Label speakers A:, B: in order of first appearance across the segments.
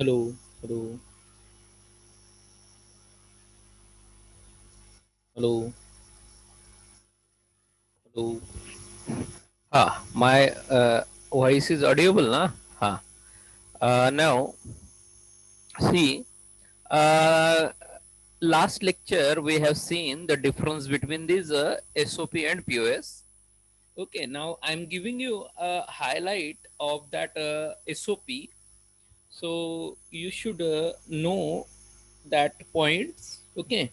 A: Hello, hello, hello, hello. My voice is audible, na? Now, see, uh, last lecture we have seen the difference between this SOP and POS. Okay, now I'm giving you a highlight of that SOP. So you should know that points. Okay,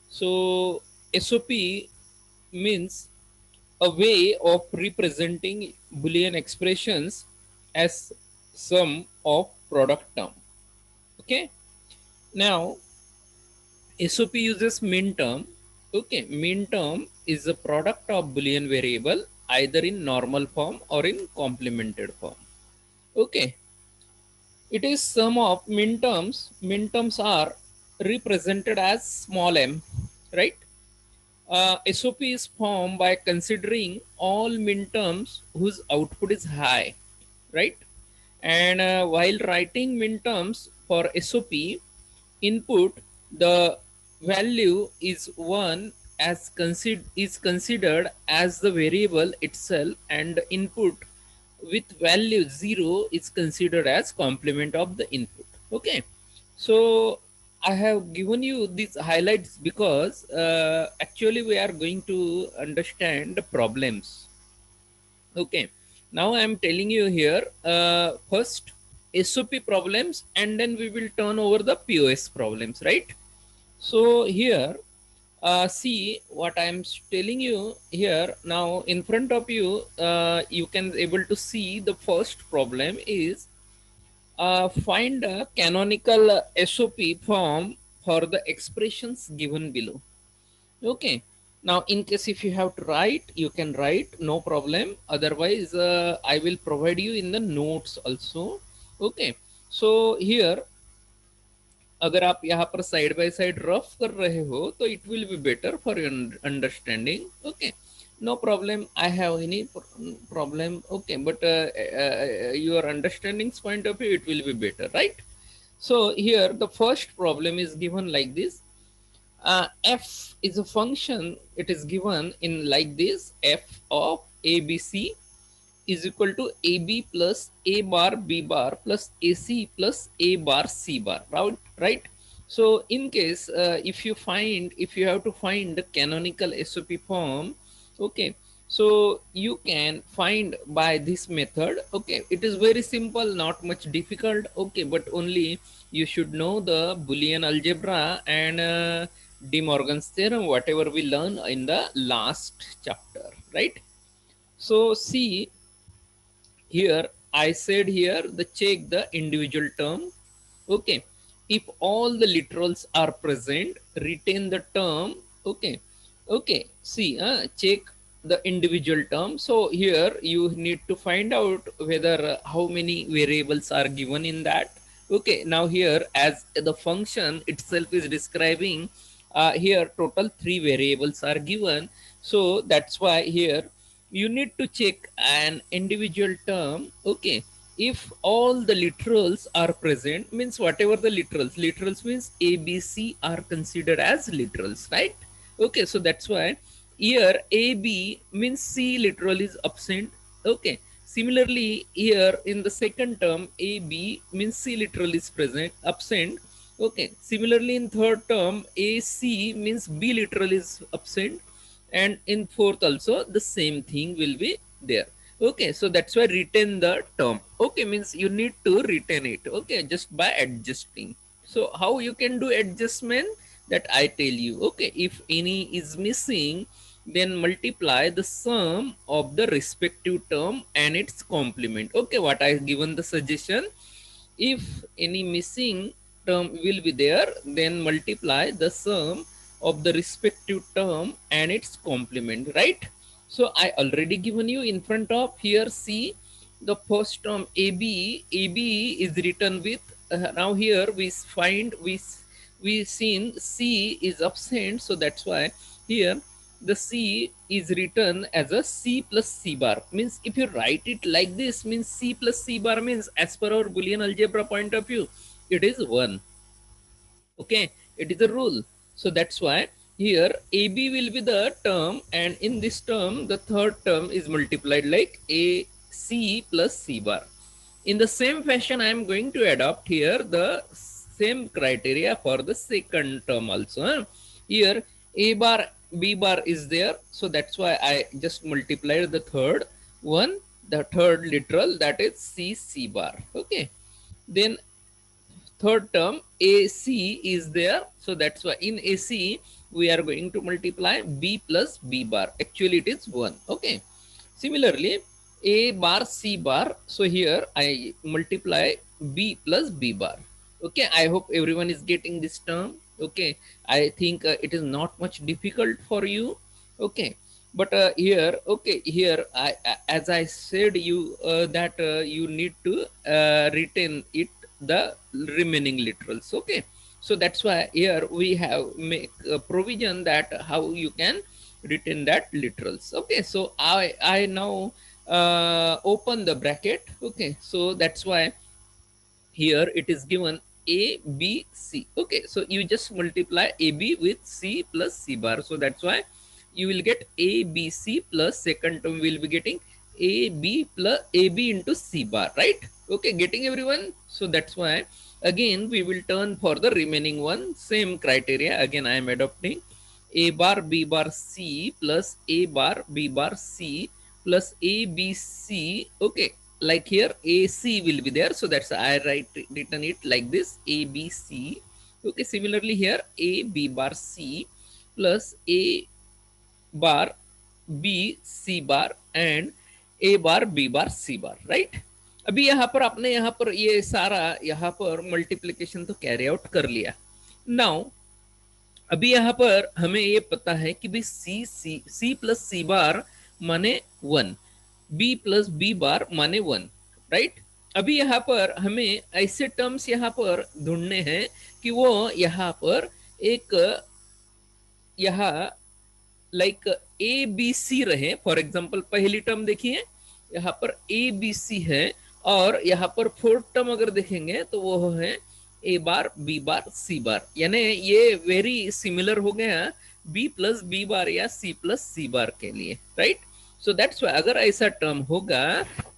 A: so SOP means a way of representing Boolean expressions as sum of product term. Okay. Now SOP uses min term. Okay, min term is a product of Boolean variable either in normal form or in complemented form. Okay, it is sum of min terms. Min terms are represented as small m, right? SOP is formed by considering all minterms whose output is high, right? And while writing minterms for SOP, input the value is one as is considered as the variable itself, and input with value 0 is considered as complement of the input. Okay, so I have given you these highlights because actually we are going to understand the problems. Okay, now I am telling you here, first SOP problems, and then we will turn over the POS problems, right? So here, see what I am telling you here. Now in front of you, you can able to see the first problem is find a canonical SOP form for the expressions given below. Okay. Now, in case if you have to write, you can write, no problem. Otherwise, I will provide you in the notes also. Okay. So here, अगर आप यहाँ पर side by side rough कर रहे हो तो it will be better for your understanding. Okay, no problem, I have any problem. Okay, but your understanding's point of view, it will be better, right? So here the first problem is given like this. F is a function. It is given in like this: f of abc is equal to ab plus a bar b bar plus ac plus a bar c bar, right? So in case if you have to find the canonical SOP form, okay, so you can find by this method. Okay, it is very simple, not much difficult. Okay, but only you should know the Boolean algebra and De Morgan's theorem, whatever we learn in the last chapter, right? So see, here I said here the check the individual term. Okay, if all the literals are present, retain the term. Okay, okay, see, check the individual term. So here you need to find out whether how many variables are given in that. Okay, now here as the function itself is describing, here total 3 variables are given. So that's why here you need to check an individual term. Okay, if all the literals are present, means whatever the literals means abc are considered as literals, right? Okay, so that's why here ab means c literal is absent. Okay, similarly here in the second term ab means c literal is present absent. Okay, similarly in third term ac means b literal is absent, and in fourth also the same thing will be there. Okay, so that's why retain the term. Okay, means you need to retain it. Okay, just by adjusting. So how you can do adjustment, that I tell you. Okay, if any is missing, then multiply the sum of the respective term and its complement. Okay, what I given the suggestion, if any missing term will be there, then multiply the sum of the respective term and its complement, right? So I already given you in front of here. See the first term ab is written with, now here we find we seen c is absent, so that's why here the c is written as a c plus c bar. Means if you write it like this, means c plus c bar means as per our Boolean algebra point of view, it is 1. Okay, it is a rule. So that's why here AB will be the term, and in this term the third term is multiplied like AC plus C bar. In the same fashion I am going to adopt here the same criteria for the second term also, huh? Here A bar B bar is there, so that's why I just multiplied the third one, the third literal, that is C bar. Okay, then third term AC is there, so that's why in AC we are going to multiply B plus B bar, actually it is 1. Okay, similarly A bar C bar, so here I multiply B plus B bar. Okay, I hope everyone is getting this term. Okay, I think it is not much difficult for you. Okay, but here, okay, here as I said you that you need to retain it, the remaining literals. Okay, so that's why here we have make a provision that how you can retain that literals. Okay, so I now open the bracket. Okay, so that's why here it is given A B C. Okay, so you just multiply AB with C plus C bar, so that's why you will get A B C plus second term will be getting A B plus A B into C bar, right? Okay, getting everyone? So that's why again we will turn for the remaining one, same criteria again I am adopting A bar B bar C plus A bar B bar C plus A B C. Okay, like here AC will be there, so that's I written it like this, ABC. Okay, similarly here A B bar C plus A bar B C bar and A bar B bar C bar, right? अभी यहाँ पर आपने यहाँ पर ये सारा यहाँ पर मल्टीप्लिकेशन तो कैरी आउट कर लिया. नाउ अभी यहाँ पर हमें ये पता है कि भाई सी प्लस सी बार माने 1, बी प्लस बी बार माने 1, राइट? अभी यहाँ पर हमें ऐसे टर्म्स यहाँ पर ढूंढने हैं कि वो यहाँ पर एक यहाँ लाइक ए बी सी रहे. फॉर एग्जाम्पल पहली टर्म देखिए, यहाँ पर ए बी सी है, और यहाँ पर फोर्थ टर्म अगर देखेंगे तो वो है A bar B bar C बार, यानी ये वेरी सिमिलर हो गया बी प्लस बी बार या सी प्लस सी बार के लिए, राइट? सो दैट्स वाई अगर ऐसा टर्म होगा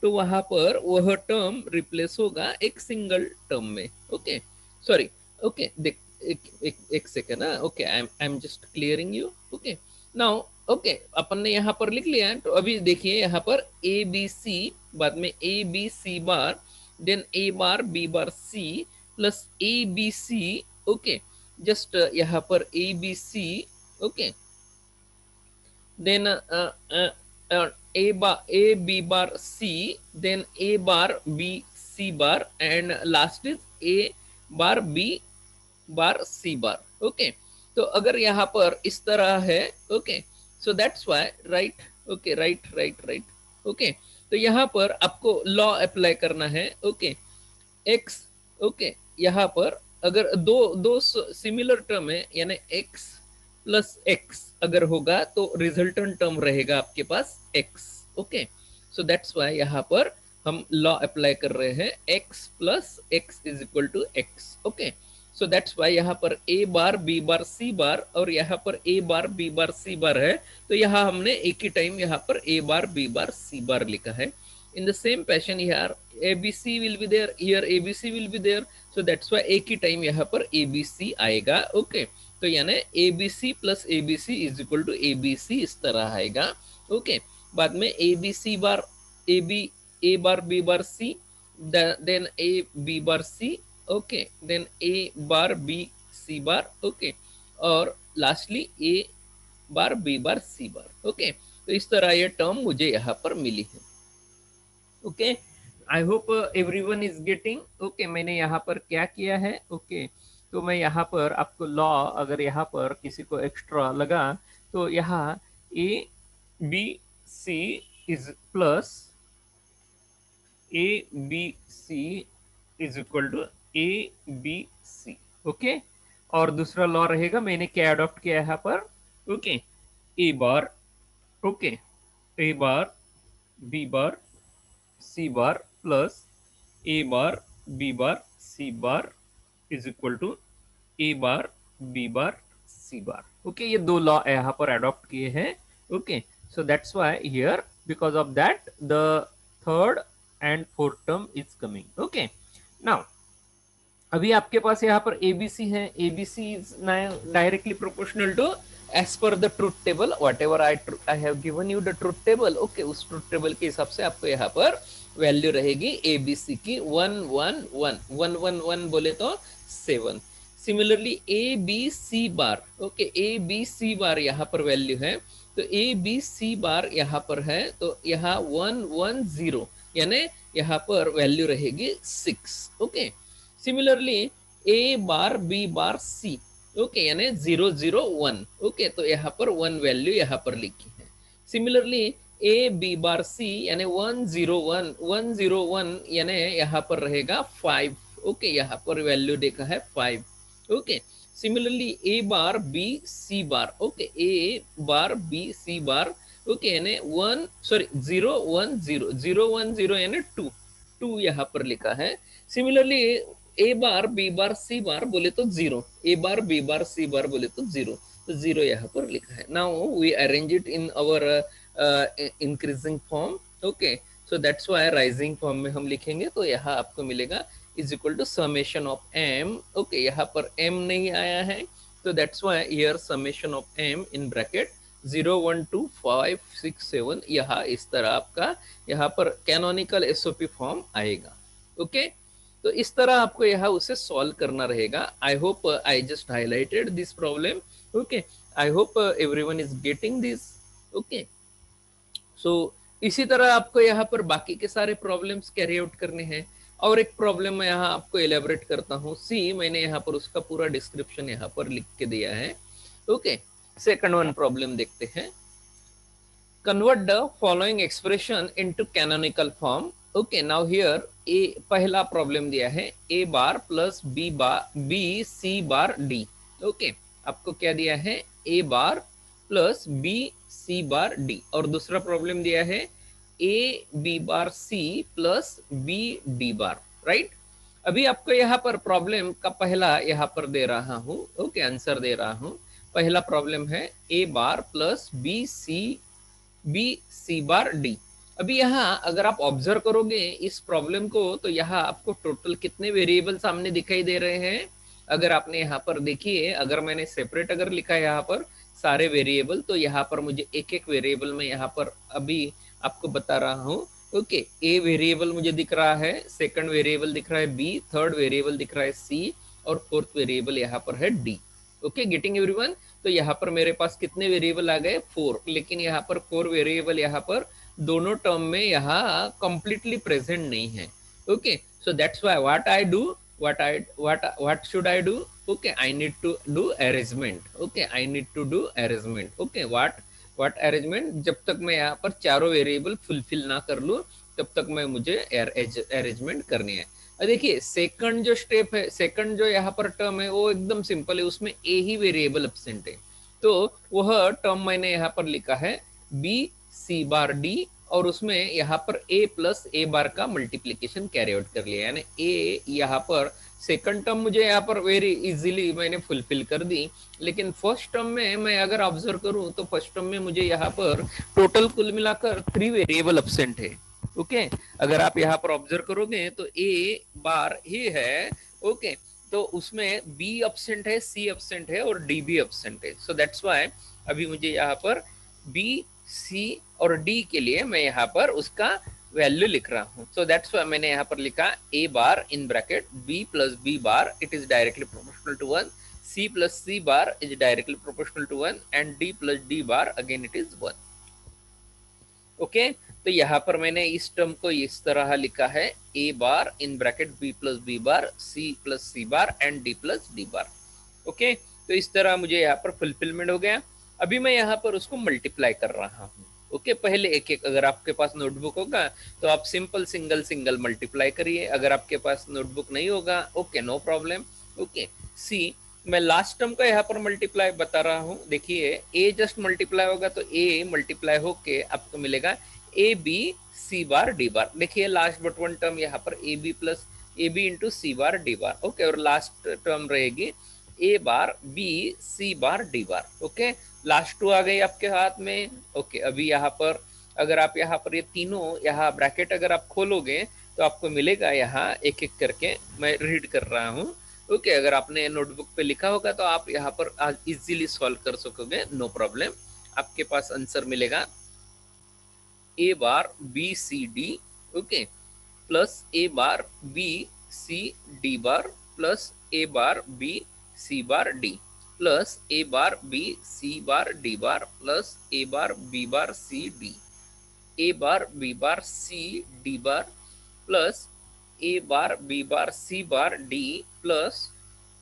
A: तो वहां पर वह टर्म रिप्लेस होगा एक सिंगल टर्म में. ओके, सॉरी, ओके, देख एक सेकेंड ना. Okay, I am just clearing you. Okay, now okay, अपन ने यहाँ पर लिख लिया, तो अभी देखिए यहाँ पर ए बी सी, बाद में A B C bar, then A bar B bar C plus A B C. Okay, just यहाँ पर A B C. Okay, then a b bar c, then a bar b c bar, and last is a bar b bar C bar. Okay, तो अगर यहाँ पर इस तरह है, okay, so that's why, right? Okay, right right right. Okay, तो यहाँ पर आपको लॉ अप्लाई करना है. ओके, एक्स, ओके, यहाँ पर अगर दो दो सिमिलर टर्म है, यानी एक्स प्लस एक्स अगर होगा तो रिजल्टेंट टर्म रहेगा आपके पास X. Okay, so that's why यहाँ पर हम लॉ अप्लाई कर रहे हैं, X plus X is equal to X. Okay, so that's why यहाँ पर ए बार बी बार सी बार और यहाँ पर ए बार बी बार सी बार है, तो यहाँ हमने एक ही टाइम यहाँ पर ए बार बी बार सी बार लिखा है. In the same fashion here ABC will be there, here ABC will be there, so that's why एक ही टाइम यहाँ पर ABC आएगा. ओके, तो यानी ABC plus ABC is equal to ABC इस तरह आएगा. ओके, बाद में ABC bar AB A bar B bar C, then A B bar C. Okay, then A bar B C bar. Okay, और lastly A bar B bar C bar. Okay, तो इस तरह ये टर्म मुझे यहाँ पर मिली है. Okay, I hope everyone is getting. Okay, मैंने यहाँ पर क्या किया है? ओके, तो मैं यहाँ पर आपको लॉ अगर यहाँ पर किसी को एक्स्ट्रा लगा तो यहाँ A B C is plus A B C is equal to A B C. Okay, और दूसरा लॉ रहेगा, मैंने क्या अडॉप्ट किया यहाँ पर? Okay, A bar, okay, A bar B bar C bar plus A bar B bar C bar. Is equal to A bar B bar C bar. Okay, ये दो लॉ यहाँ पर अडॉप्ट किए हैं। Okay, so that's why here because of that the third and fourth term is coming. Okay, now अभी आपके पास यहाँ पर एबीसी है, ABC is directly proportional to as पर the truth table what ever I have given you the truth table. Okay, उस truth table के हिसाब से आपको यहाँ पर वैल्यू रहेगी एबीसी की 1 1 1 1 1 1 बोले तो 7। Similarly A B C bar, okay A B C bar यहाँ पर वैल्यू है, तो ए बी सी बार यहाँ पर है, तो यहाँ 1 1 0 यानी यहाँ पर वैल्यू रहेगी 6। ओके, सिमिलरली ए बार बी बार सी, ओके यानी 0 0 1। ओके, तो यहाँ पर 1 वैल्यू यहाँ पर लिखी है। सिमिलरली ए बी बार सी यानी 1 0 1 1 0 1 यानी यहाँ पर रहेगा 5। ओके, यहाँ पर वैल्यू देखा है 5। Okay, similarly A bar B C bar, okay A bar B C bar, okay यानी 1 सॉरी 0 1 0 0 1 0 यानी 2 2 यहाँ पर लिखा है। सिमिलरली ए बार बी बार सी बार बोले तो 0, ए बार बी बार सी बार बोले तो 0, तो 0 यहाँ पर लिखा है। Now we arrange it in our increasing form. Okay, so that's why rising form में हम लिखेंगे, तो यहाँ आपको मिलेगा is equal to summation of M. Okay, यहाँ पर एम नहीं आया है, तो that's why here summation of M in bracket 0 1 2 5 6 7, यहाँ इस तरह आपका यहाँ पर कैनोनिकल एसओपी फॉर्म आएगा। ओके, तो इस तरह आपको यहाँ उसे सॉल्व करना रहेगा। I hope I just highlighted this problem. Okay, I hope everyone is getting this. Okay, so इसी तरह आपको यहाँ पर बाकी के सारे प्रॉब्लम्स कैरी आउट करने हैं। और एक प्रॉब्लम मैं यहाँ आपको एलेबरेट करता हूँ। सी, मैंने यहाँ पर उसका पूरा डिस्क्रिप्शन यहाँ पर लिख के दिया है। ओके, सेकंड वन प्रॉब्लम देखते हैं। convert the following expression into canonical form. Okay, now here a पहला प्रॉब्लम दिया है a bar plus b c bar d। Okay, आपको क्या दिया है a bar plus b c bar d, और दूसरा प्रॉब्लम दिया है a b bar c plus b d bar, right. अभी आपको यहाँ पर प्रॉब्लम का पहला यहाँ पर दे रहा हूँ। ओके, आंसर दे रहा हूँ। पहला प्रॉब्लम है a bar plus B C bar D. अभी यहाँ अगर आप ऑब्जर्व करोगे इस प्रॉब्लम को, तो यहाँ आपको टोटल कितने वेरिएबल सामने दिखाई दे रहे हैं। अगर आपने यहाँ पर देखिए, अगर मैंने सेपरेट अगर लिखा है यहाँ पर सारे वेरिएबल, तो यहाँ पर मुझे एक एक वेरिएबल में यहाँ पर अभी आपको बता रहा हूँ। ओके, ए वेरिएबल मुझे दिख रहा है, सेकंड वेरिएबल दिख रहा है बी, थर्ड वेरिएबल दिख रहा है सी, और फोर्थ वेरिएबल यहाँ पर है डी। Okay, getting everyone. तो यहाँ पर मेरे पास कितने वेरिएबल आ गए 4, लेकिन यहाँ पर 4 वेरिएबल यहाँ पर दोनों टर्म में यहाँ कंप्लीटली प्रेजेंट नहीं है। Okay, so that's why what I do, what should I do. Okay, I need to do arrangement. Okay, I need to do arrangement. Okay, what arrangement, जब तक मैं यहाँ पर चारों वेरिएबल फुलफिल ना कर लूँ तब तक मैं मुझे अरेंजमेंट करनी है। देखिए सेकंड जो स्टेप है, सेकंड जो यहाँ पर टर्म है वो एकदम सिंपल है, उसमें ए ही वेरिएबल एब्सेंट है, तो वह टर्म मैंने यहाँ पर लिखा है बी सी बार डी, और उसमें यहाँ पर ए प्लस ए बार का मल्टीप्लीकेशन कैरी आउट कर लिया, यानी ए यहाँ पर सेकंड टर्म मुझे यहाँ पर वेरी इजीली मैंने फुलफिल कर दी। लेकिन फर्स्ट टर्म में मैं अगर ऑब्जर्व करूं तो फर्स्ट टर्म में मुझे यहाँ पर टोटल कुल मिलाकर 3 वेरिएबल एब्सेंट है। ओके, अगर आप यहाँ पर ऑब्जर्व करोगे तो ए बार ही है। ओके, तो उसमें बी एब्सेंट है, सी एब्सेंट है और डी भी एब्सेंट है। सो दैट्स व्हाई अभी मुझे यहाँ पर बी सी और डी के लिए मैं यहाँ पर उसका वैल्यू लिख रहा हूँ। सो दैट्स व्हाई मैंने यहाँ पर लिखा A bar in bracket B plus B bar it is directly proportional to 1, C plus C bar is directly proportional to 1 and D plus D bar again it is 1। Okay, तो यहाँ पर मैंने इस term को इस तरह लिखा है A bar in bracket B plus B bar C plus C bar and D plus D bar. Okay, तो इस तरह मुझे यहाँ पर फुलफिलमेंट हो गया। अभी मैं यहाँ पर उसको मल्टीप्लाई कर रहा हूँ। ओके, पहले एक एक, अगर आपके पास नोटबुक होगा तो आप सिंपल सिंगल मल्टीप्लाई करिए, अगर आपके पास नोटबुक नहीं होगा ओके नो प्रॉब्लम। ओके, सी मैं लास्ट टर्म का यहाँ पर मल्टीप्लाई बता रहा हूँ। देखिए ए जस्ट मल्टीप्लाई होगा तो ए मल्टीप्लाई होके आपको मिलेगा A B C bar D बार। देखिए लास्ट बट वन टर्म यहाँ पर A B plus A B into C bar D bar, okay. और लास्ट टर्म रहेगी A bar B C bar D bar, okay. Last two आ गई आपके हाथ में, ओके। अभी यहाँ पर अगर आप यहाँ पर ये तीनों यहाँ ब्रैकेट अगर आप खोलोगे तो आपको मिलेगा यहाँ एक एक करके, मैं रीड कर रहा हूँ, ओके। अगर आपने नोटबुक पे लिखा होगा तो आप यहाँ पर इजीली सॉल्व कर सकोगे, नो प्रॉब्लम। आपके पास आंसर मिलेगा A bar B C D, okay, plus A bar B C D bar plus A bar B C bar D plus A bar B C bar D bar plus A bar B bar C D, A bar B bar C D bar plus A bar B bar C bar D plus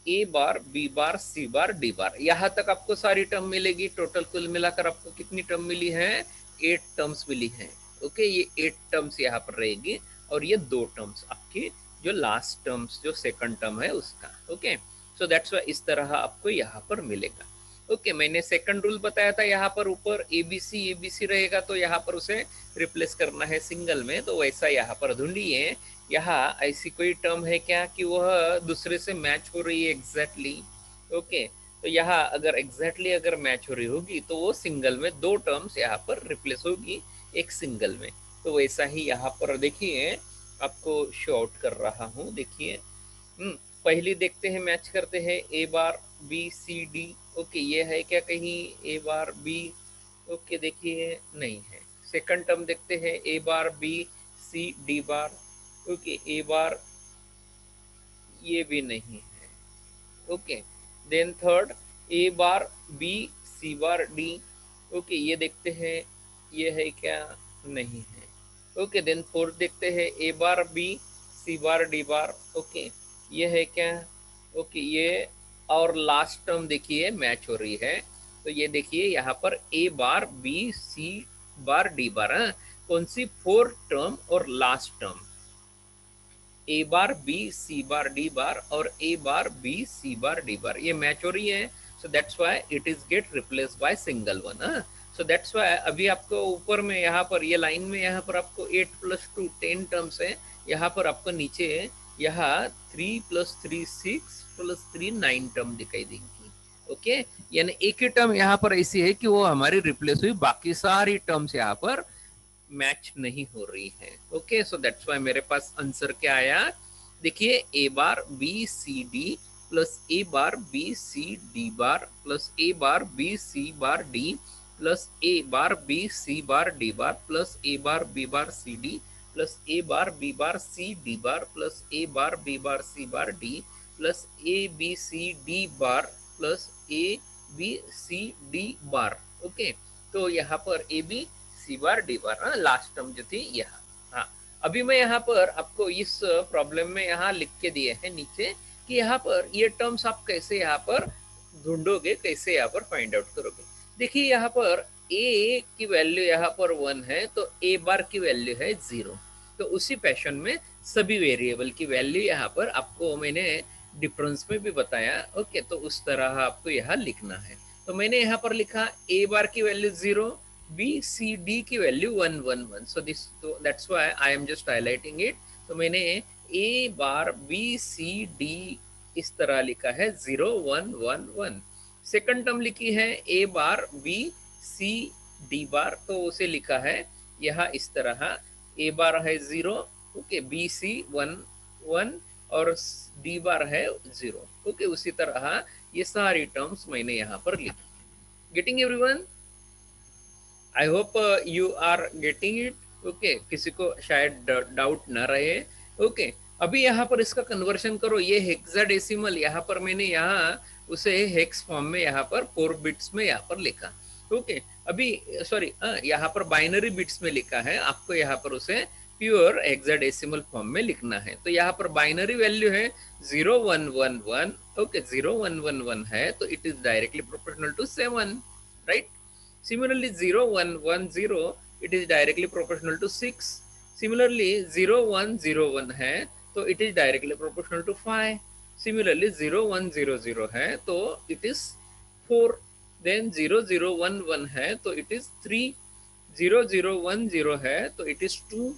A: A bar B bar C bar D bar. यहाँ तक आपको सारी term मिलेगी। Total कुल मिलाकर आपको कितनी term मिली है? 8 टर्म्स मिली हैं, ओके। ये 8 टर्म्स यहाँ पर रहेगी और ये 2 टर्म्स आपकी जो लास्ट टर्म्स जो सेकंड टर्म है उसका, ओके। सो दैट्स वाई इस तरह आपको यहाँ पर मिलेगा, ओके। मैंने सेकंड रूल बताया था, यहाँ पर ऊपर एबीसी रहेगा तो यहाँ पर उसे रिप्लेस करना है सिंगल में, तो वैसा यहाँ पर ढूंढिए। यहाँ ऐसी कोई टर्म है क्या कि वह दूसरे से मैच हो रही है एग्जैक्टली, ओके। तो यहाँ अगर एग्जैक्टली अगर मैच हो रही होगी तो वो सिंगल में 2 टर्म्स यहाँ पर रिप्लेस होगी एक सिंगल में। तो वैसा ही यहाँ पर देखिए आपको शो आउट कर रहा हूँ, देखिए। पहली देखते हैं, मैच करते हैं A bar B C D, okay. ये है क्या कहीं ए बार बी? ओके, देखिए नहीं है। सेकंड टर्म देखते हैं A bar B C D bar, okay. A bar ये भी नहीं है, okay. Then third A bar B C bar D, okay. ये देखते हैं ये है क्या? नहीं है, ओके। देन फोर्थ देखते हैं A bar B C bar D bar, okay. ये है क्या? ओके, ये और लास्ट टर्म देखिए मैच हो रही है। तो ये देखिए यहाँ पर ए bar B C bar D बार, कौन सी? फोर्थ टर्म और लास्ट टर्म, ए bar B C bar D बार और ए bar B C bar D बार, ये मैच हो रही है। सो that's why it is get replace by single one. So that's why अभी आपको ऊपर में यहाँ पर ये लाइन में यहाँ पर आपको 8 + 2 10 टर्म्स है। यहाँ पर आपको नीचे यहाँ 3 + 3 6 + 3 9 टर्म दिखाई देंगी, ओके। यानी एक ही टर्म यहाँ पर ऐसी है कि वो हमारी रिप्लेस हुई, बाकी सारी टर्म्स यहाँ पर मैच नहीं हो रही है, ओके। सो दैट्स व्हाई मेरे पास आंसर क्या आया? देखिए A bar B C D plus A bar B C D bar plus A bar B C bar D plus A bar B C bar D bar plus A bar B bar C D plus A bar B bar C D bar plus A bar B bar C bar D plus A B C D bar plus A B C D bar, okay. तो यहाँ पर A B C bar D bar last term जो थी यहाँ। हाँ, अभी मैं यहाँ पर आपको इस प्रॉब्लम में यहाँ लिख के दिए हैं नीचे कि यहाँ पर ये टर्म्स आप कैसे यहाँ पर ढूंढोगे, कैसे यहाँ पर फाइंड आउट करोगे। देखिए यहाँ पर ए की वैल्यू यहाँ पर 1 है तो ए बार की वैल्यू है 0। तो उसी पैशन में सभी वेरिएबल की वैल्यू यहाँ पर आपको मैंने डिफरेंस में भी बताया, ओके। तो उस तरह आपको यहाँ लिखना है। तो मैंने यहाँ पर लिखा ए बार की वैल्यू 0, बी सी डी की value 1 1 1। So this, that's why I am just highlighting it. तो मैंने ए बार बी सी डी इस तरह लिखा है 0 1 1 1। सेकंड टर्म लिखी है A bar B C D बार, तो उसे लिखा है यहाँ इस तरह, ए बार है 0, ओके, बी सी 1 1 और डी बार है 0, ओके। उसी तरह ये सारी टर्म्स मैंने यहाँ पर लिखी। Getting everyone? I hope you are getting it, okay. किसी को शायद डाउट ना रहे, ओके। अभी यहाँ पर इसका कन्वर्शन करो, ये हेक्साडेसिमल यहाँ पर मैंने यहाँ उसे हेक्स फॉर्म में यहाँ पर 4 बिट्स में यहाँ पर लिखा, ओके। अभी सॉरी, यहाँ पर बाइनरी बिट्स में लिखा है, आपको यहाँ पर उसे प्योर हेक्साडेसिमल फॉर्म में लिखना है। तो यहाँ पर बाइनरी वैल्यू है 0 1 1 1, ओके। 0 1 1 1 है तो it is directly proportional to 7, right. Similarly 0 1 1 0 it is directly proportional to 6. Similarly 0 1 0 1 है तो it is directly proportional to 5. Similarly 0 1 0 0 है तो it is 4. Then 0 0 1 1 है तो it is 3. 0 0 1 0 है तो it is 2.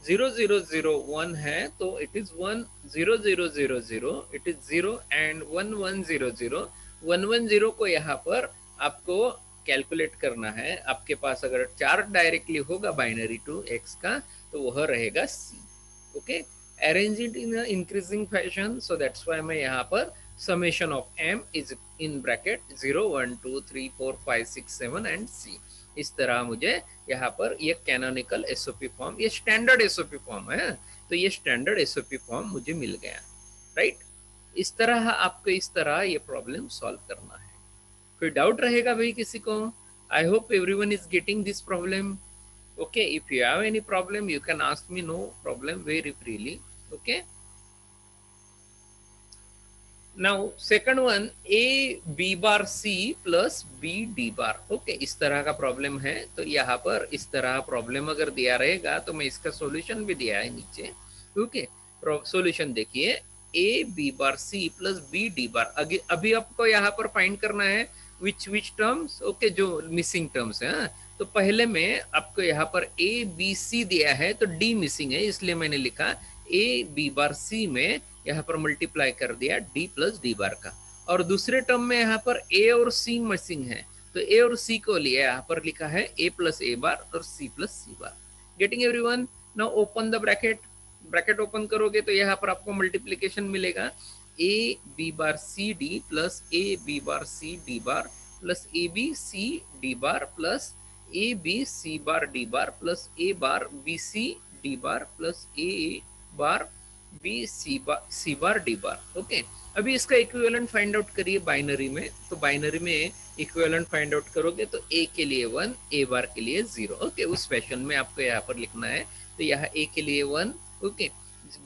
A: 0001 है तो it is 10000, it is 0 and 1100 को यहाँ पर आपको कैलकुलेट करना है। आपके पास अगर 4 डायरेक्टली होगा बाइनरी टू एक्स का तो वह रहेगा C. Okay, arrange it in increasing fashion, so that's why मैं यहाँ पर summation of M is in bracket 0 1 2 3 4 5 6 7 and C. इस तरह मुझे यहाँ पर ये कैनोनिकल एसओपी फॉर्म, ये स्टैंडर्ड एसओपी फॉर्म है, तो ये स्टैंडर्ड एसओपी फॉर्म मुझे मिल गया, राइट। इस तरह आपको इस तरह ये प्रॉब्लम सॉल्व करना है। कोई डाउट रहेगा भाई किसी को? आई hope everyone is getting this problem. okay, if you have any problem you can ask me, no problem, very freely. okay, now second one, a b bar c plus b d bar। Okay, इस तरह का problem है। तो यहाँ पर इस तरह problem अगर दिया रहेगा तो मैं इसका सॉल्यूशन भी दिया है नीचे। ओके, सॉल्यूशन देखिए, a b bar c plus b d bar। अभी आपको यहाँ पर फाइंड करना है विच टर्म्स, ओके, जो मिसिंग टर्म्स है। तो पहले में आपको यहाँ पर ए बी सी दिया है तो डी मिसिंग है, इसलिए मैंने लिखा ए बी बार सी में यहाँ पर मल्टीप्लाई कर दिया डी प्लस डी बार का। और दूसरे टर्म में यहाँ पर ए और सी मिसिंग है तो ए और सी को लिए यहाँ पर लिखा है ए प्लस ए बार और C plus C bar. Getting everyone? Now open the bracket, bracket open करोगे तो यहाँ पर आपको मल्टीप्लीकेशन मिलेगा, A B bar C D plus A B bar C D bar plus A B C D bar plus A B C bar D bar plus A bar B C D bar plus A bar B C bar D bar. Okay, अभी इसका equivalent find out करिए binary में। तो binary में equivalent find out करोगे तो ए के लिए 1, ए बार के लिए 0। ओके, उस फैशन में आपको यहाँ पर लिखना है। तो यहाँ ए के लिए 1, ओके,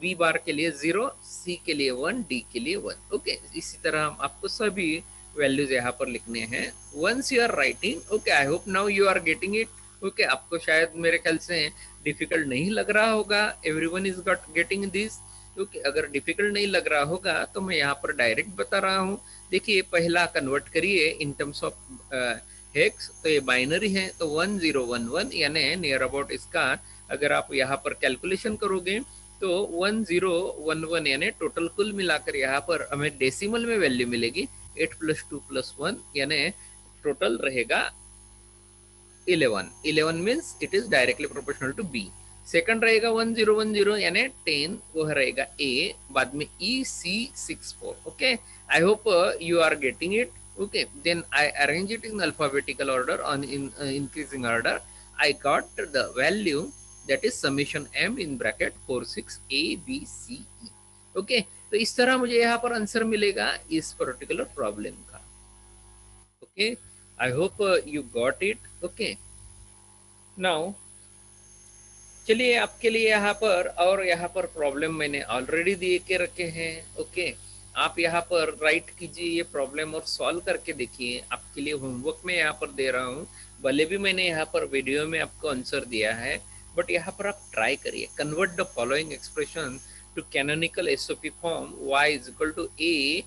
A: बी बार के लिए 0, सी के लिए 1, डी के लिए 1। ओके, इसी तरह आपको सभी वैल्यूज यहाँ पर लिखने हैं। Once you are writing, okay, I hope now you are getting it. Okay, आपको शायद मेरे ख्याल से डिफिकल्ट नहीं लग रहा होगा, everyone is got getting this. क्योंकि अगर डिफिकल्ट नहीं लग रहा होगा तो मैं यहाँ पर डायरेक्ट बता रहा हूँ। देखिए, पहला कन्वर्ट करिए इन टर्म्स ऑफ हेक्स, तो ये बाइनरी है तो 1011 यानी नियर अबाउट इसका अगर आप यहाँ पर कैलकुलेशन करोगे तो 1011 यानी टोटल कुल मिलाकर यहाँ पर हमें डेसिमल में वैल्यू मिलेगी 8 + 2 + 1 यानी टोटल रहेगा 11। 11 means it is directly proportional to B. Second रहेगा 1010 यानी 10, वह रहेगा ए, बाद में E C 64। Okay, I hope you are getting it. Okay, then I arrange it in alphabetical order on in increasing order. I got the value that is summation m in bracket 46 a b c e। Okay, तो इस तरह मुझे यहाँ पर answer मिलेगा इस particular problem का। Okay, I hope you got it. Okay, now चलिए आपके लिए यहाँ पर और यहाँ पर प्रॉब्लम मैंने ऑलरेडी दे के रखे हैं। ओके, आप यहाँ पर राइट कीजिए ये प्रॉब्लम और सॉल्व करके देखिए। आपके लिए होमवर्क में यहाँ पर दे रहा हूँ, भले भी मैंने यहाँ पर वीडियो में आपको आंसर दिया है, बट यहाँ पर आप ट्राई करिए। Convert the following expression to canonical SOP form y is equal to a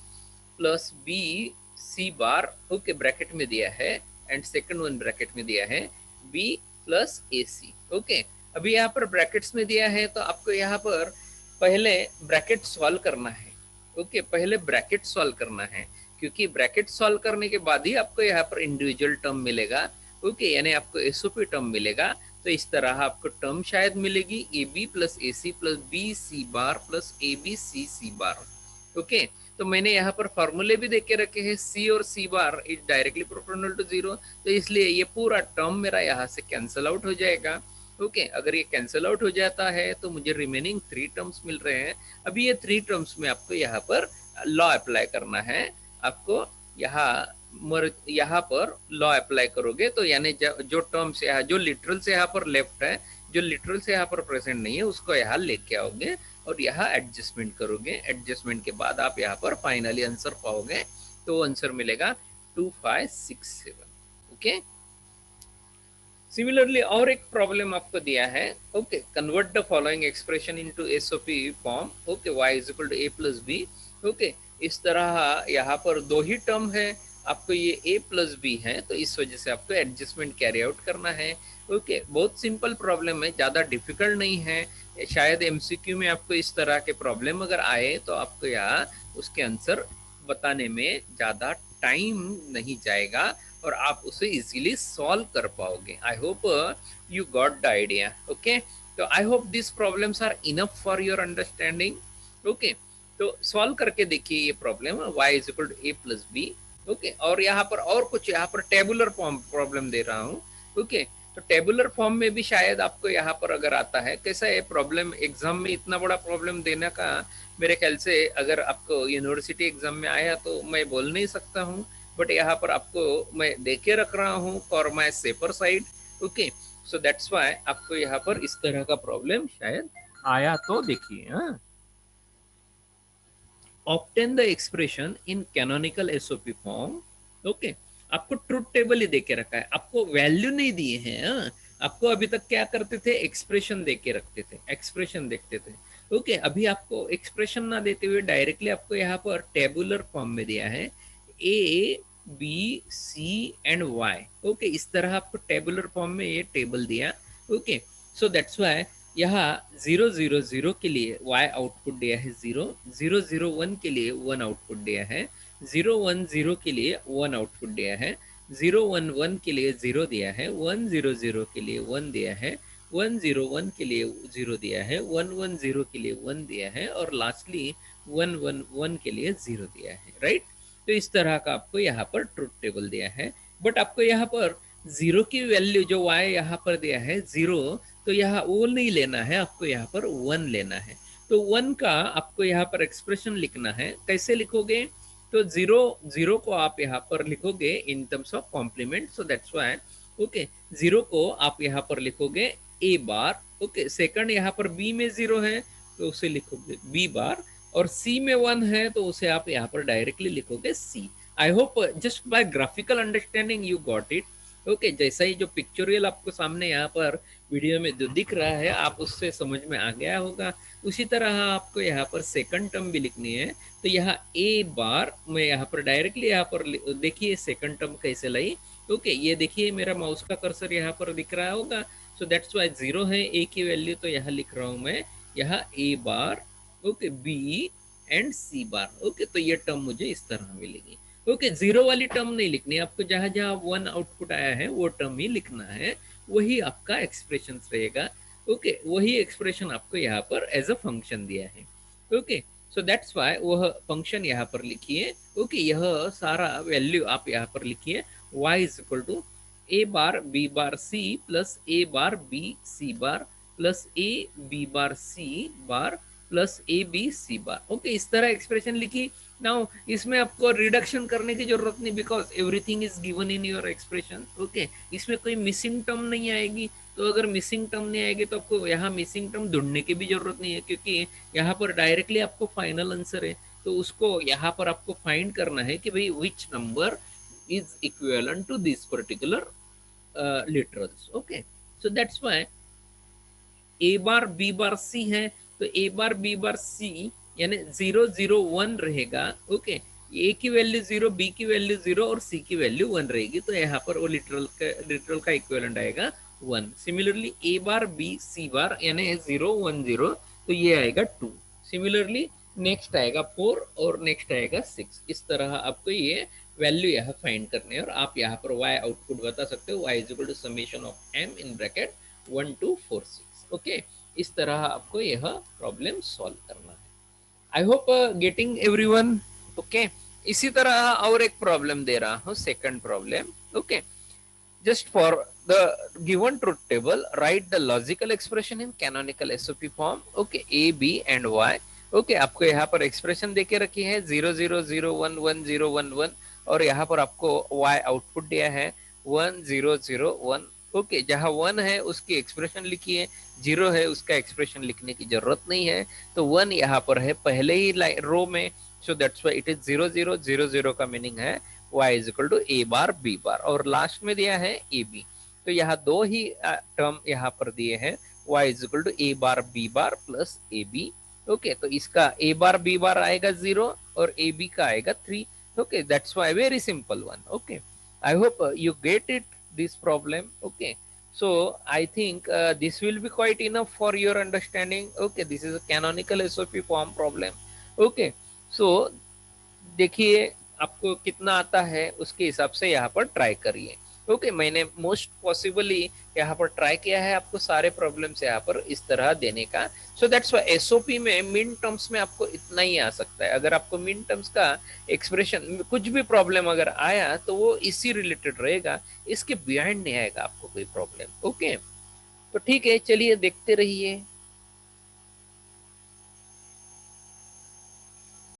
A: plus B C bar, okay, bracket में दिया है, एंड सेकंड वन ब्रैकेट में दिया है b plus A C. Okay, अभी यहाँ पर ब्रैकेट्स में दिया है तो आपको यहाँ पर पहले ब्रैकेट सॉल्व करना है। ओके, पहले ब्रैकेट सॉल्व करना है, क्योंकि ब्रैकेट सॉल्व करने के बाद ही आपको यहाँ पर इंडिविजुअल टर्म मिलेगा। ओके, यानी आपको एसओपी टर्म मिलेगा। तो इस तरह आपको टर्म शायद मिलेगी A B plus A C plus B C bar plus A B C C bar. Okay, तो मैंने यहाँ पर फॉर्मूले भी देके रखे हैं, सी और C bar is directly proportional to 0, तो इसलिए ये पूरा टर्म मेरा यहाँ से कैंसिल आउट हो जाएगा। ओके, अगर ये कैंसिल आउट हो जाता है तो मुझे रिमेनिंग 3 टर्म्स मिल रहे हैं। अभी ये 3 टर्म्स में आपको यहाँ पर लॉ अप्लाई करना है। आपको यहाँ पर लॉ अप्लाई करोगे तो यानी जो टर्म्स यहाँ जो लिटरल से यहाँ पर लेफ्ट है, जो लिटरल से यहाँ पर प्रेजेंट नहीं है, उसको यहाँ लेके आओगे और यहाँ एडजस्टमेंट करोगे। एडजस्टमेंट के बाद आप यहाँ पर फाइनली आंसर पाओगे, तो आंसर मिलेगा 2567। ओके, सिमिलरली और एक प्रॉब्लम आपको दिया है। Okay, convert the following expression into SOP form. Okay, y is equal to a plus B. Okay, इस तरह यहाँ पर 2 ही टर्म है, आपको ये a प्लस बी है, तो इस वजह से आपको एडजस्टमेंट कैरी आउट करना है। ओके, बहुत सिंपल प्रॉब्लम है, ज़्यादा डिफिकल्ट नहीं है। शायद एमसीक्यू में आपको इस तरह के प्रॉब्लम अगर आए तो आपको यहाँ उसके आंसर बताने में ज़्यादा टाइम नहीं जाएगा और आप उसे इजीली सॉल्व कर पाओगे। I hope you got the idea. Okay, तो I hope this problems are enough for your understanding. Okay, तो सॉल्व करके देखिए ये problem y is equal to A plus B. Okay, और यहाँ पर और कुछ यहाँ पर टेबुलर फॉर्म प्रॉब्लम दे रहा हूँ। ओके, तो टेबुलर फॉर्म में भी शायद आपको यहाँ पर अगर आता है, कैसा है प्रॉब्लम, एग्जाम में इतना बड़ा प्रॉब्लम देने का मेरे ख्याल से अगर आपको यूनिवर्सिटी एग्जाम में आया तो मैं बोल नहीं सकता हूँ, बट यहाँ पर आपको मैं देखे रख रहा हूँ for my safer side. Okay, so that's Y आपको यहाँ पर इस तरह का प्रॉब्लम शायद आया, तो देखिए। हाँ, obtain the expression in canonical SOP form. Okay, आपको ट्रुथ टेबल ही देके रखा है, आपको वैल्यू नहीं दिए हैं। आपको अभी तक क्या करते थे, एक्सप्रेशन देके रखते थे, एक्सप्रेशन देखते थे। ओके, अभी आपको एक्सप्रेशन ना देते हुए डायरेक्टली आपको यहाँ पर टेबुलर फॉर्म में दिया है A B C and Y. Okay, इस तरह आपको टेबुलर फॉर्म में ये टेबल दिया। ओके, सो दैट्स वाई यहाँ 0 0 0 के लिए y आउटपुट दिया है 0, 0 0 1 के लिए 1 आउटपुट दिया है, 0 1 0 के लिए 1 आउटपुट दिया है, 0 1 1 के लिए 0 दिया है, 1 0 0 के लिए 1 दिया है, 1 0 1 के लिए 0 दिया है, 1 1 0 के लिए 1 दिया है, और लास्टली 1 1 1 के लिए 0 दिया है। राइट, तो इस तरह का आपको यहाँ पर ट्रुथ टेबल दिया है। बट आपको यहाँ पर 0 की वैल्यू जो y यहाँ पर दिया है 0, तो यहाँ वो नहीं लेना है, आपको यहाँ पर 1 लेना है। तो 1 का आपको यहाँ पर एक्सप्रेशन लिखना है, कैसे लिखोगे, तो 0 0 को आप यहाँ पर लिखोगे in terms of complement, so that's why okay 0 को आप यहाँ पर लिखोगे a बार। ओके, सेकंड यहाँ पर b में 0 है तो उसे लिखोगे b बार, और c में 1 है तो उसे आप यहाँ पर डायरेक्टली लिखोगे c। I hope just by graphical understanding you got it. Okay, जैसा ही जो पिक्चोरियल आपको सामने यहाँ पर वीडियो में जो दिख रहा है आप उससे समझ में आ गया होगा। उसी तरह आपको यहाँ पर सेकंड टर्म भी लिखनी है, तो यहाँ a बार मैं यहाँ पर डायरेक्टली यहाँ पर देखिए सेकंड टर्म कैसे लाई। ओके, ये देखिए मेरा माउस का कर्सर यहाँ पर दिख रहा होगा, सो दैट्स वाई 0 है a की वैल्यू, तो यहाँ लिख रहा हूँ मैं यहाँ a bar, okay b and c bar. Okay, तो ये टर्म मुझे इस तरह मिलेगी। ओके, 0 वाली टर्म नहीं लिखनी, आपको जहां जहां 1 आउटपुट आया है वो टर्म ही लिखना है, वही आपका एक्सप्रेशन रहेगा। ओके, वही एक्सप्रेशन आपको यहाँ पर एज अ फंक्शन दिया है। ओके, सो दैट्स वाई वह फंक्शन यहाँ पर लिखिए। ओके, यह सारा वैल्यू आप यहाँ पर लिखिए, y is equal to A bar B bar C plus A bar B C bar plus A B bar C bar plus A B C bar. Okay, इस तरह एक्सप्रेशन लिखी। नाउ इसमें आपको रिडक्शन करने की जरूरत नहीं, because everything is given in your expression. Okay, इसमें कोई मिसिंग टर्म नहीं आएगी, तो अगर मिसिंग टर्म नहीं आएगी तो आपको यहाँ मिसिंग टर्म ढूंढने की भी जरूरत नहीं है, क्योंकि यहाँ पर डायरेक्टली आपको फाइनल आंसर है, तो उसको यहाँ पर आपको फाइंड करना है कि भाई which number is equivalent to this particular literals. Okay, so that's why A bar B bar C है, तो ए बार बी बार सी यानी 0 0 1 रहेगा। ओके, ए की वैल्यू 0, बी की वैल्यू 0 और सी की वैल्यू 1 रहेगी, तो यहाँ पर वो लिटरल का इक्विवेलेंट आएगा 1। सिमिलरली ए बार बी सी बार यानी 0 1 0, तो ये आएगा 2। सिमिलरली नेक्स्ट आएगा 4 और नेक्स्ट आएगा 6। इस तरह आपको ये वैल्यू यहाँ फाइंड करने है, और आप यहाँ पर y आउटपुट बता सकते हो, y is equal to summation of m in bracket 1 2 4 6। Okay, इस तरह आपको यह प्रॉब्लम सॉल्व करना है। I hope getting everyone. Okay, इसी तरह और एक प्रॉब्लम दे रहा हूँ, second problem. Okay, just for the given truth table write the logical expression in canonical SOP form। okay, a b and y। okay, आपको यहाँ पर एक्सप्रेशन देके रखी है 0 0 0 1 1 0 1 1, और यहाँ पर आपको y आउटपुट दिया है 1 0 0 1। ओके, जहाँ 1 है उसकी एक्सप्रेशन लिखिए, 0 है उसका एक्सप्रेशन लिखने की जरूरत नहीं है, तो 1 यहाँ पर है पहले ही रो में, so that's why it is 0 0 0 0 का मीनिंग है y is equal to A bar B bar, और लास्ट में दिया है ए बी, तो यहाँ दो ही टर्म यहाँ पर दिए हैं, y is equal to A bar B bar plus A B. Okay, तो इसका ए बार बी बार आएगा 0 और ए बी का आएगा 3, Okay, that's why very simple one. Okay, I hope you get it, this problem. Okay, so I think this will be quite enough for your understanding. Okay, this is a canonical SOP form problem. Okay, so देखिए आपको कितना आता है उसके हिसाब से यहाँ पर ट्राई करिए। ओके, मैंने मोस्ट पॉसिबली यहाँ पर ट्राई किया है आपको सारे प्रॉब्लम्स यहाँ पर इस तरह देने का। सो दैट्स वाई एसओपी में मिन टर्म्स में आपको इतना ही आ सकता है। अगर आपको मिन टर्म्स का एक्सप्रेशन कुछ भी प्रॉब्लम अगर आया तो वो इसी रिलेटेड रहेगा, इसके बिहाइंड नहीं आएगा आपको कोई प्रॉब्लम। ओके, तो ठीक है, चलिए देखते रहिए।